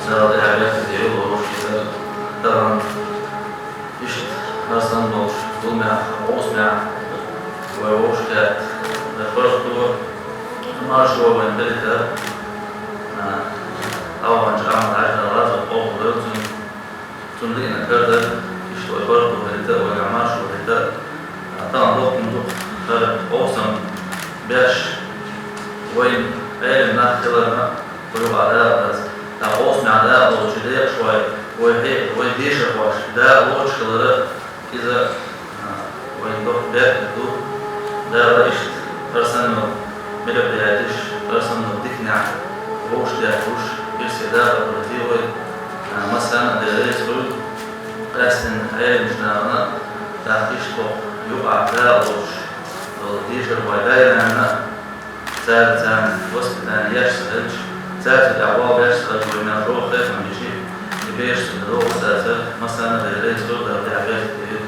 Zelda حاجات كتير وروش كده طبعا إيش أصلا بوش دول عوص وروش كات الفرق دول ما شو وين بلده أو عن جامعة عشرة رازق أو بلوتون تملينا كذا إيش الفرق بلده وجامعة شو بلده طبعا دوك من دوك فرق أوسم باش وين أي ناخذنا كلوا على بس تعوص مع ده أو شديق شوي وهي ويديش واش ده وش كذا إذا وين دوك ده دوك ده رئيس رسم ملء بياتش رسم ديكنا وش ده وش يرسل ولا مثلا ده يسول رسم أي مش نعم تعيش تو يقع ده وش ديش الولاية أنا ثالثا وسط ثاني يشتغل ثالث الأعواب يشتغل ومن روح خير من يجي يبيش الروح ثالث مثلا ده يسول ده حاجات كتير